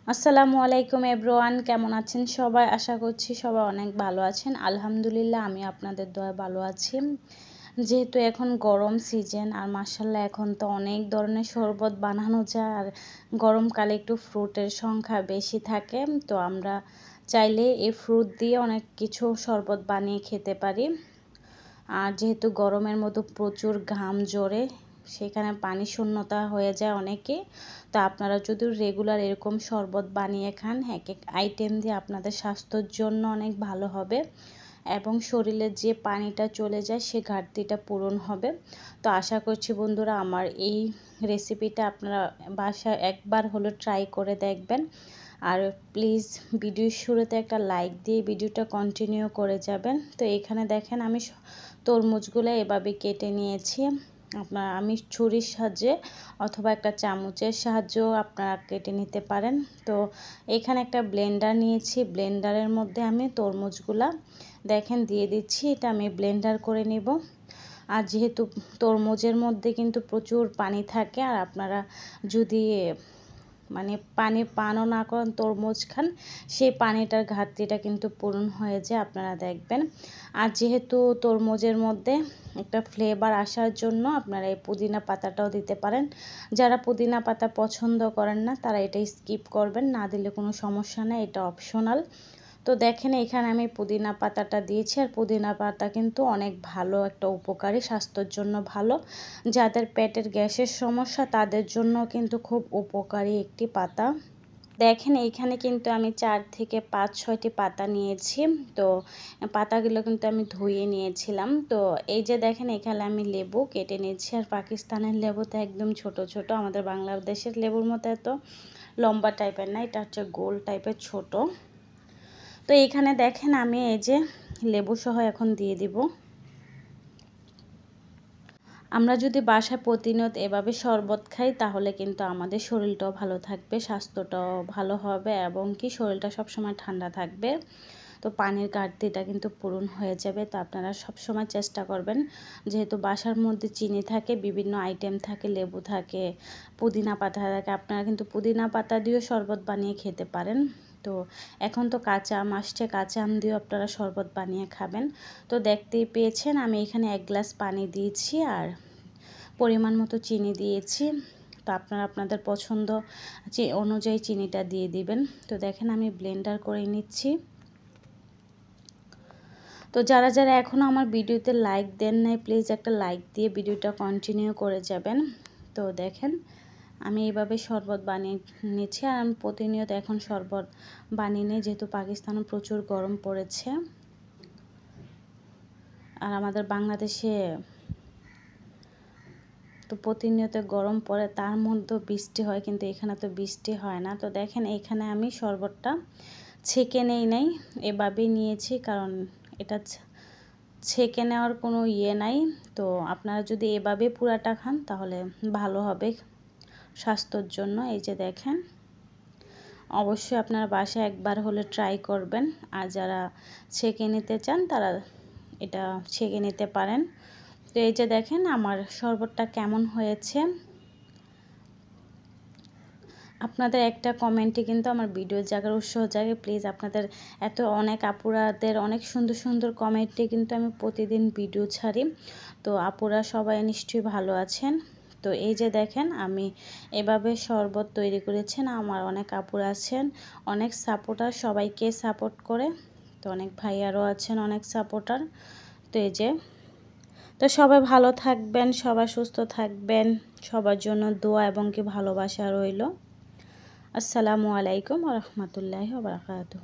আসসালামু আলাইকুম এভরিওয়ান, কেমন আছেন সবাই? আশা করছি সবাই অনেক ভালো আছেন। আলহামদুলিল্লাহ আমি আপনাদের দয়ায় ভালো আছি। যেহেতু এখন গরম সিজন আর মাশাআল্লাহ এখন তো অনেক ধরনের শরবত বানানো যায়, আর গরমকালে একটু ফ্রুটের সংখ্যা বেশি থাকে, তো আমরা চাইলে এই ফ্রুট দিয়ে অনেক কিছু শরবত বানিয়ে খেতে পারি। আর যেহেতু গরমের মতো প্রচুর ঘাম ঝরে, সেখানে পানি শূন্যতা হয়ে যায় অনেকে, তো আপনারা যদি রেগুলার এরকম শরবত বানিয়ে খান, এক এক আইটেম দিয়ে আপনাদের স্বাস্থ্যের জন্য অনেক ভালো হবে এবং শরীরে যে পানিটা চলে যায় সে ঘাটতিটা পূরণ হবে। তো আশা করছি বন্ধুরা আমার এই রেসিপিটা আপনারা বাসায় একবার হলো ট্রাই করে দেখবেন। আর প্লিজ ভিডিওর শুরুতে একটা লাইক দিয়ে ভিডিওটা কন্টিনিউ করে যাবেন। তো এখানে দেখেন আমি তরমুজগুলো এভাবে কেটে নিয়েছি। আমি ছুরির সাহায্যে অথবা একটা চামচের সাহায্যেও আপনারা কেটে নিতে পারেন। তো এখানে একটা ব্লেন্ডার নিয়েছি, ব্লেন্ডারের মধ্যে আমি তরমুজগুলা দেখেন দিয়ে দিচ্ছি। এটা আমি ব্লেন্ডার করে নেব। আর যেহেতু তরমুজের মধ্যে কিন্তু প্রচুর পানি থাকে, আর আপনারা যদি পানি পানও না করেন, তরমুজ খান, সেই পানিটার ঘাটতিটা কিন্তু পূরণ হয়ে যায়, আপনারা দেখবেন। আর যেহেতু তরমুজের মধ্যে একটা ফ্লেভার আসার জন্য আপনারা এই পুদিনা পাতাটাও দিতে পারেন। যারা পুদিনা পাতা পছন্দ করেন না তারা এটা স্কিপ করবেন, না দিলে কোনো সমস্যা নেই, এটা অপশনাল। তো দেখেন এখানে আমি পুদিনা পাতাটা দিয়েছি, আর পুদিনা পাতা কিন্তু অনেক ভালো একটা উপকারী, স্বাস্থ্যের জন্য ভালো। যাদের পেটের গ্যাসের সমস্যা তাদের জন্য কিন্তু খুব উপকারী একটি পাতা। দেখেন এইখানে কিন্তু আমি 4 থেকে 5-6টি পাতা নিয়েছি। তো পাতাগুলো কিন্তু আমি ধুয়ে নিয়েছিলাম। তো এই যে দেখেন এখানে আমি লেবু কেটে নিয়েছি, আর পাকিস্তানের লেবু তো একদম ছোট ছোট, আমাদের বাংলাদেশের লেবুর মতো এত লম্বা টাইপের না, এটা হচ্ছে গোল টাইপের ছোট। তো এখানে দেখেন আমি এই যে লেবু সহ এখন দিয়ে দিব। আমরা যদি বাসায় প্রতিনিয়ত এভাবে শরবত খাই তাহলে কিন্তু আমাদের শরীরটাও ভালো থাকবে, স্বাস্থ্যটাও ভালো হবে এবং কি শরীরটা সবসময় ঠান্ডা থাকবে। তো পানির ঘাটতিটা কিন্তু পূরণ হয়ে যাবে। তো আপনারা সবসময় চেষ্টা করবেন, যেহেতু বাসার মধ্যে চিনি থাকে, বিভিন্ন আইটেম থাকে, লেবু থাকে, পুদিনা পাতা থাকে, আপনারা কিন্তু পুদিনা পাতা দিয়েও শরবত বানিয়ে খেতে পারেন। তো এখন তো কাঁচা আম আসছে, কাঁচা আম দিয়েও আপনারা শরবত বানিয়ে খাবেন। তো দেখতেই পেয়েছেন আমি এখানে 1 গ্লাস পানি দিয়েছি আর পরিমাণ মতো চিনি দিয়েছি। তো আপনারা আপনাদের পছন্দ অনুযায়ী চিনিটা দিয়ে দিবেন। তো দেখেন আমি ব্লেন্ডার করে নিচ্ছি। তো যারা যারা এখনও আমার ভিডিওতে লাইক দেন নাই, প্লিজ একটা লাইক দিয়ে ভিডিওটা কন্টিনিউ করে যাবেন। তো দেখেন আমি এইভাবে শরবত বানিয়ে নিচ্ছি, আর আমি প্রতিনিয়ত এখন শরবত বানিয়ে নিই, যেহেতু পাকিস্তানে প্রচুর গরম পড়েছে। আর আমাদের বাংলাদেশে তো প্রতিনিয়ত গরম পড়ে, তার মধ্যেও বৃষ্টি হয়, কিন্তু এখানে তো বৃষ্টি হয় না। তো দেখেন এখানে আমি শরবতটা ছেঁকে নাই, এভাবেই নিয়েছি, কারণ এটা ছেঁকে নেওয়ার কোনো নাই। তো আপনারা যদি এভাবে পুরাটা খান তাহলে ভালো হবে স্বাস্থ্যের জন্য। এই যে দেখেন অবশ্যই আপনারা বাসায় একবার হলে ট্রাই করবেন, আর যারা ছেঁকে নিতে চান তারা এটা ছেঁকে নিতে পারেন। তো এই যে দেখেন আমার শরবতটা কেমন হয়েছে, আপনাদের একটা কমেন্টে কিন্তু আমার ভিডিও জাগার উৎসাহ জাগে। প্লিজ আপনাদের এত অনেক আপুরাদের অনেক সুন্দর সুন্দর কমেন্টে কিন্তু আমি প্রতিদিন ভিডিও ছাড়ি। তো আপুরা সবাই নিশ্চয়ই ভালো আছেন। তো এই যে দেখেন আমি এভাবে শরবত তৈরি করেছেন, আমার অনেক আপুরা আছেন, অনেক সাপোর্টার, সবাইকে সাপোর্ট করে। তো অনেক ভাইয়ারও আছেন অনেক সাপোর্টার। তো এই যে, তো সবাই ভালো থাকবেন, সবাই সুস্থ থাকবেন, সবার জন্য দোয়া এবং কি ভালোবাসা রইল। আসসালামু আলাইকুম ওয়া রাহমাতুল্লাহি ওয়া বারাকাতুহু।